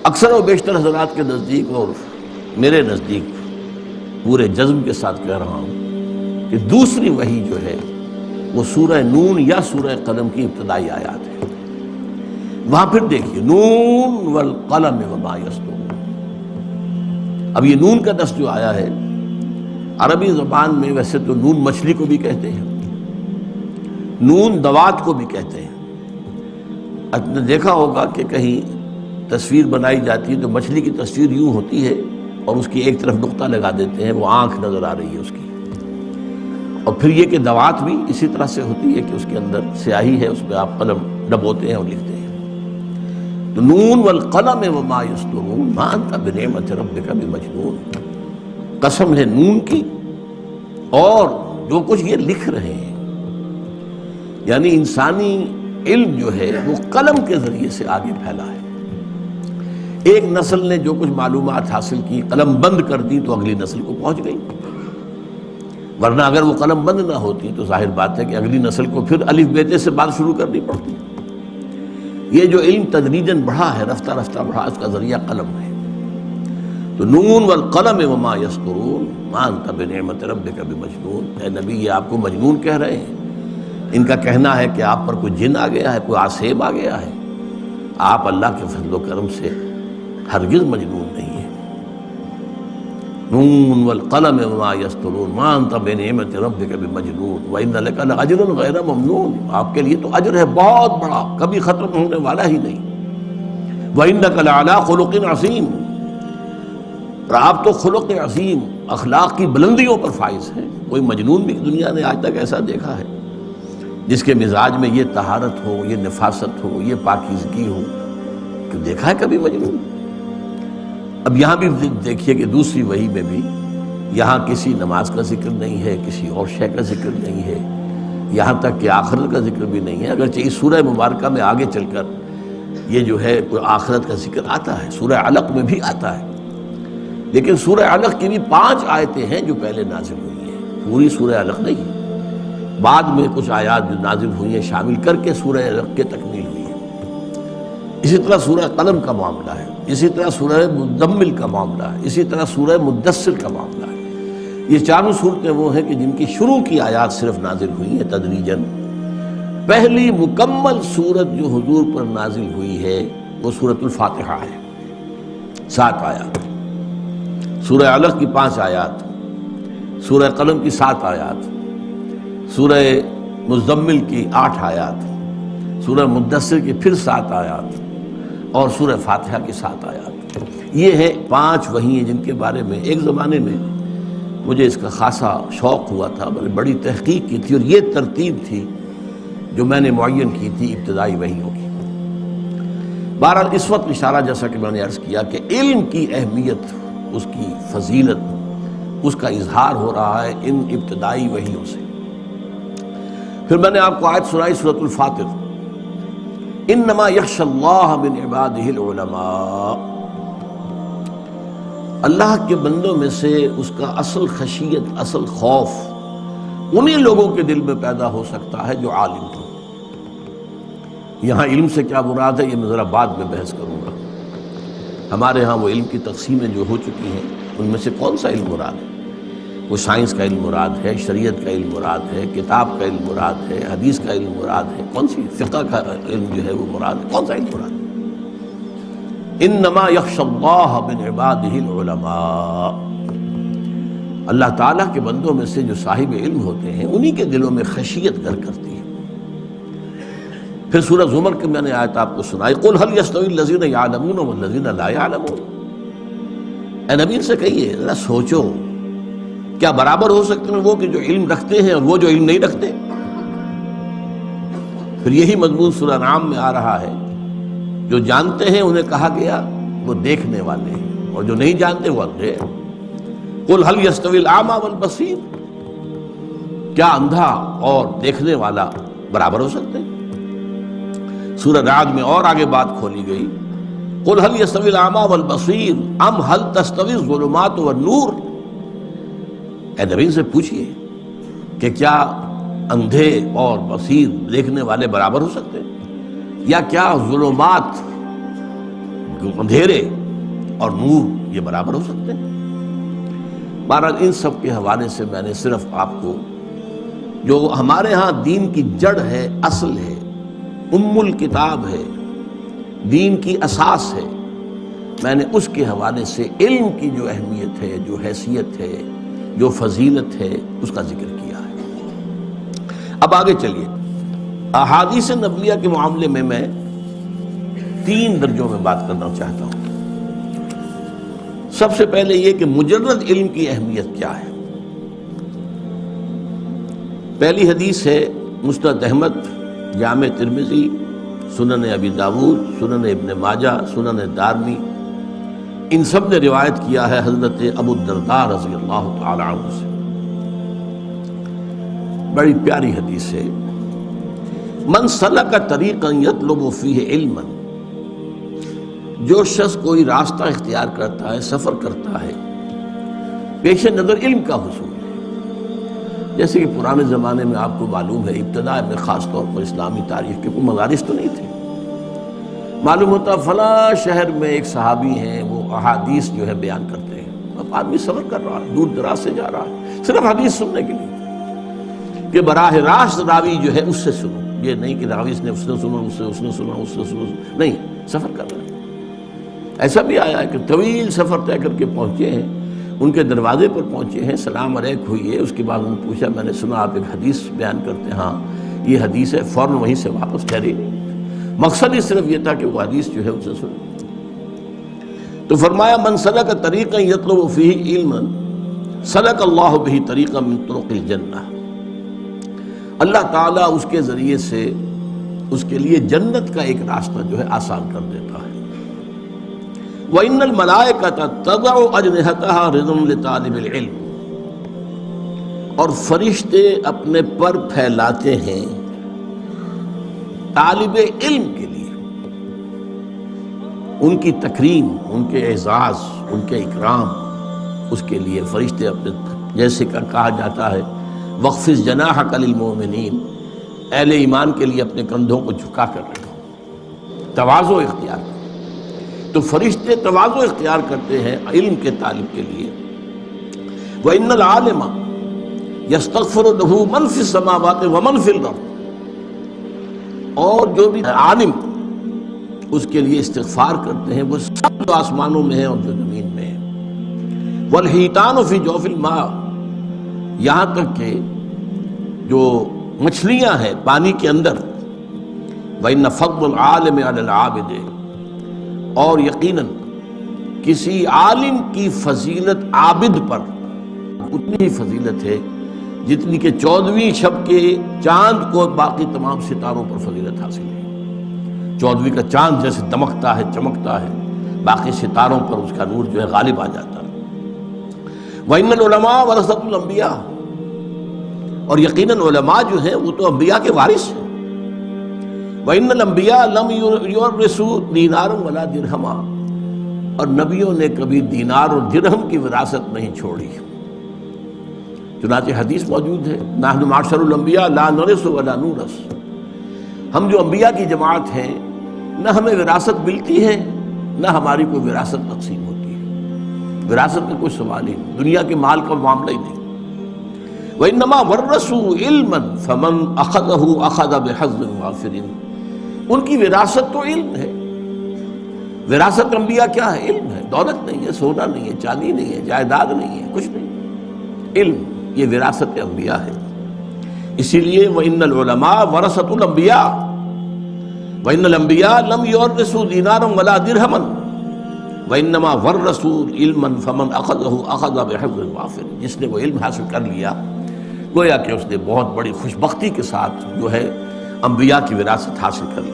اکثر و بیشتر حضرات کے نزدیک اور میرے نزدیک پورے جزم کے ساتھ کہہ رہا ہوں کہ دوسری وحی جو ہے وہ سورہ نون یا سورہ قلم کی ابتدائی آیات ہے۔ وہاں پھر دیکھیے نون والقلم وما یسطرون۔ اب یہ نون کا لفظ جو آیا ہے عربی زبان میں ویسے تو نون مچھلی کو بھی کہتے ہیں، نون دوات کو بھی کہتے ہیں۔ آپ نے دیکھا ہوگا کہ کہیں تصویر بنائی جاتی ہے تو مچھلی کی تصویر یوں ہوتی ہے اور اس کی ایک طرف نقطہ لگا دیتے ہیں، وہ آنکھ نظر آ رہی ہے اس کی۔ اور پھر یہ کہ دوات بھی اسی طرح سے ہوتی ہے کہ اس کے اندر سیاہی ہے، اس میں آپ قلم ڈبوتے ہیں اور لکھتے ہیں۔ تو نون والقلم وما یسطرون ما انت بنعمت ربک بمجنون، قسم ہے نون کی اور جو کچھ یہ لکھ رہے ہیں، یعنی انسانی علم جو ہے وہ قلم کے ذریعے سے آگے پھیلا ہے۔ ایک نسل نے جو کچھ معلومات حاصل کی قلم بند کر دی تو اگلی نسل کو پہنچ گئی، ورنہ اگر وہ قلم بند نہ ہوتی تو ظاہر بات ہے کہ اگلی نسل کو پھر الف بیتے سے بات شروع کرنی پڑتی۔ یہ جو علم تدریجاً بڑھا ہے، رفتہ رفتہ بڑھا، اس کا ذریعہ قلم ہے۔ تو نون والقلم وما یسطرون ما انت بنعمت ربک بمجنون، اے نبی یہ آپ کو مجنون کہہ رہے ہیں۔ ان کا کہنا ہے کہ آپ پر کوئی جن آ گیا ہے، کوئی عصیب آ گیا ہے۔ آپ اللہ کے فضل و کرم سے ہرگز مجنون نہیں ہے۔ نون والقلم وما یسطرون ما انت بنعمت ربک بمجنون وان لک لاجر غیر ممنون، آپ کے لیے تو اجر ہے بہت بڑا، کبھی ختم ہونے والا ہی نہیں۔ وانک لعلی خلق عظیم، اور آپ تو خلق عظیم، اخلاق کی بلندیوں پر فائز ہیں۔ کوئی مجنون بھی دنیا نے آج تک ایسا دیکھا ہے جس کے مزاج میں یہ طہارت ہو، یہ نفاست ہو، یہ پاکیزگی ہو، کہ دیکھا ہے کبھی مجنون؟ اب یہاں بھی دیکھیے کہ دوسری وحی میں بھی یہاں کسی نماز کا ذکر نہیں ہے، کسی اور شے کا ذکر نہیں ہے، یہاں تک کہ آخرت کا ذکر بھی نہیں ہے، اگرچہ اس سورہ مبارکہ میں آگے چل کر یہ جو ہے کوئی آخرت کا ذکر آتا ہے، سورہ علق میں بھی آتا ہے، لیکن سورہ علق کی بھی 5 آیتیں ہیں جو پہلے نازل ہوئی ہیں، پوری سورہ علق نہیں، بعد میں کچھ آیات جو نازل ہوئی ہیں شامل کر کے سورہ علق کے تکمیل ہوئی ہے۔ اسی طرح سورہ قلم کا معاملہ ہے، اسی طرح سورہ مزمل کا معاملہ ہے، اسی طرح سورہ مدثر کا معاملہ ہے۔ یہ چاروں صورتیں وہ ہیں کہ جن کی شروع کی آیات صرف نازل ہوئی ہیں تدریجاً۔ پہلی مکمل سورت جو حضور پر نازل ہوئی ہے وہ سورۃ الفاتحہ ہے، 7 آیات۔ سورہ علق کی 5 آیات، سورہ قلم کی 7 آیات، سورہ مزمل کی 8 آیات، سورہ مدثر کی پھر 7 آیات، اور سورہ فاتحہ کی 7 آیات۔ یہ ہے 5 وحی ہیں جن کے بارے میں ایک زمانے میں مجھے اس کا خاصا شوق ہوا تھا، میں نے بڑی تحقیق کی تھی، اور یہ ترتیب تھی جو میں نے معین کی تھی ابتدائی وحیوں کی۔ بہرحال اس وقت اشارہ جیسا کہ میں نے عرض کیا کہ علم کی اہمیت، اس کی فضیلت، اس کا اظہار ہو رہا ہے ان ابتدائی وحیوں سے۔ پھر میں نے آپ کو آیت سنائی سورۃ الفاتر، انما یخشی اللہ من عبادہ العلماء، اللہ کے بندوں میں سے اس کا اصل خشیت، اصل خوف انہی لوگوں کے دل میں پیدا ہو سکتا ہے جو عالم ہو۔ یہاں علم سے کیا مراد ہے یہ میں ذرا بعد میں بحث کروں گا۔ ہمارے ہاں وہ علم کی تقسیمیں جو ہو چکی ہیں ان میں سے کون سا علم مراد ہے؟ وہ سائنس کا علم مراد ہے، شریعت کا علم مراد ہے، کتاب کا علم مراد ہے، حدیث کا علم مراد ہے، کون سی فقہ کا علم جو ہے وہ مراد ہے، کون سا علم مراد ہے؟ انما یخشی اللہ من عبادہ العلماء، اللہ تعالیٰ کے بندوں میں سے جو صاحب علم ہوتے ہیں انہی کے دلوں میں خشیت گھر کرتی ہے۔ پھر سورہ زمر کے میں نے آیت آپ کو سنائی، قل هل یستوی الذین یعلمون والذین لا یعلمون، اے نبی سے کہیے ذرا سوچو کیا برابر ہو سکتے ہیں وہ کہ جو علم رکھتے ہیں اور وہ جو علم نہیں رکھتے؟ پھر یہی مضمون سورہ انعام میں آ رہا ہے، جو جانتے ہیں انہیں کہا گیا وہ دیکھنے والے ہیں، اور جو نہیں جانتے وہ اندھے ہیں۔ قل هل یستوی الاعمی والبصیر، کیا اندھا اور دیکھنے والا برابر ہو سکتے ہیں؟ سورہ رعد میں اور آگے بات کھولی گئی، قل هل یستوی الاعمی والبصیر ام هل تستوی الظلمات والنور، اے نبی سے پوچھئے کہ کیا اندھے اور بصیر دیکھنے والے برابر ہو سکتے ہیں؟ یا کیا ظلمات اندھیرے اور نور یہ برابر ہو سکتے ہیں؟ بہرحال ان سب کے حوالے سے میں نے صرف آپ کو جو ہمارے ہاں دین کی جڑ ہے، اصل ہے، ام الکتاب ہے، دین کی اساس ہے، میں نے اس کے حوالے سے علم کی جو اہمیت ہے، جو حیثیت ہے، جو فضیلت ہے، اس کا ذکر کیا ہے۔ اب آگے چلیے، احادیث نبویہ کے معاملے میں 3 درجوں میں بات کرنا چاہتا ہوں۔ سب سے پہلے یہ کہ مجرد علم کی اہمیت کیا ہے۔ پہلی حدیث ہے مسند احمد، جامع ترمذی، سنن ابی داود، سنن ابن ماجہ، سنن دارمی، ان سب نے روایت کیا ہے حضرت ابو الدرداء رضی اللہ تعالی عنہ سے۔ بڑی پیاری حدیث ہے۔ من سلک طریقا یطلب فیہ علما، جو شخص کوئی راستہ اختیار کرتا ہے، سفر کرتا ہے، پیش نظر علم کا حصول ہے۔ جیسے کہ پرانے زمانے میں آپ کو معلوم ہے، ابتداء میں خاص طور پر اسلامی تاریخ کے کوئی مدارس تو نہیں تھے۔ معلوم ہوتا فلاں شہر میں ایک صحابی ہیں، وہ احادیث جو ہے بیان کرتے ہیں۔ اب آدمی سفر کر رہا ہے، دور دراز سے جا رہا ہے، صرف حدیث سننے کے لیے کہ براہ راست راوی جو ہے اس سے سنو، یہ نہیں کہ راوی نے اس نے سنا، اس نے سنا، نہیں، سفر کر رہا ہے۔ ایسا بھی آیا ہے کہ طویل سفر طے کر کے پہنچے ہیں، ان کے دروازے پر پہنچے ہیں، سلام علیک ہوئی ہے، اس کے بعد انہوں نے پوچھا میں نے سنا آپ ایک حدیث بیان کرتے ہیں۔ ہاں یہ حدیث ہے، فوراً وہیں سے واپس ٹھہرے۔ مقصد ہی صرف یہ تھا کہ وہ حدیث جو ہے اسے سنے۔ تو فرمایا من سلک طریقا یطلب فیہ علما سلک اللہ بہ طریقا من طرق الجنہ، اللہ تعالیٰ اس کے ذریعے سے اس کے لیے جنت کا ایک راستہ جو ہے آسان کر دیتا ہے۔ وَإِنَّ الْمَلَائِكَةَ تَضَعُ أَجْنِحَتَهَا رِضًا لِطَالِبِ الْعِلْمِ، اور فرشتے اپنے پر پھیلاتے ہیں طالب علم کے لیے، ان کی تکریم، ان کے اعزاز، ان کے اکرام، اس کے لیے فرشتے اپنے، جیسے کہ کہا جاتا ہے وَخْفِضْ جَنَاحَكَ لِلْمُؤْمِنِينَ، اہل ایمان کے لیے اپنے کندھوں کو جھکا کر رکھو، تواضع اختیار کرو۔ تو فرشتے تواضع اختیار کرتے ہیں علم کے طالب کے لیے۔ وَإِنَّ الْعَالِمَ يَسْتَغْفِرُ لَهُ مَنْ فِي السَّمَاوَاتِ وَمَنْ فِي الْأَرْضِ، اور جو بھی عالم اس کے لیے استغفار کرتے ہیں، وہ سب جو آسمانوں میں ہیں اور جو زمین میں ہیں۔ وَالْحِيتَانُ فِي جَوْفِ الْمَاءِ، یہاں تک کہ جو مچھلیاں ہیں پانی کے اندر۔ وَإِنَّ فَضْلَ الْعَالِمِ عَلَى الْعَابِدِ، اور یقیناً کسی عالم کی فضیلت عابد پر اتنی ہی فضیلت ہے جتنی کہ 14ویں شب کے چاند کو باقی تمام ستاروں پر فضیلت حاصل ہے۔ 14ویں کا چاند جیسے دمکتا ہے، چمکتا ہے، باقی ستاروں پر اس کا نور جو ہے غالب آ جاتا ہے۔ وَإِنَّ الْعُلَمَاءَ وَرَثَةُ الْأَنبِيَاءِ، اور یقیناً علماء جو ہیں وہ تو انبیاء کے وارث ہیں۔ وَإِنَّ الْأَنبِيَاءَ لَمْ يُوَرِّثُوا دِينَارًا وَلَا دِرْهَمًا، اور نبیوں نے کبھی دینار اور درہم کی وراثت نہیں چھوڑی۔ چنانچہ حدیث موجود ہے نحن معشر الانبیاء لا نرث ولا نورث، ہم جو انبیاء کی جماعت ہیں نہ ہمیں وراثت ملتی ہے نہ ہماری کوئی وراثت تقسیم ہوتی ہے، وراثت کا کوئی سوال ہی نہیں، دنیا کے مال کا معاملہ ہی نہیں۔ وَإِنَّمَا وَرَّثُوا عِلْمًا فَمَنْ أَخَذَهُ أَخَذَ بِحَظٍّ وَافِرٍ، ان کی وراثت تو علم ہے۔ وراثت انبیاء کیا ہے؟ علم ہے، دولت نہیں ہے، سونا نہیں ہے، چاندی نہیں ہے، جائیداد نہیں ہے، کچھ نہیں، علم، یہ وراثت انبیاء ہے۔ اسی لیے وَإِنَّ الْعُلَمَاءَ وَرَثَةُ الْأَنبِيَاءِ وَإِنَّ الْأَنبِيَاءَ لَمْ يُوَرِّثُوا دِينَارًا وَلَا دِرْهَمًا وَإِنَّمَا وَرَّثُوا عِلْمًا فَمَنْ أَخَذَهُ أَخَذَ بِحَظٍّ وَافِرٍ، جس نے وہ علم حاصل کر لیا گویا کہ اس نے بہت بڑی خوش بختی کے ساتھ جو ہے انبیاء کی وراثت حاصل کر لی۔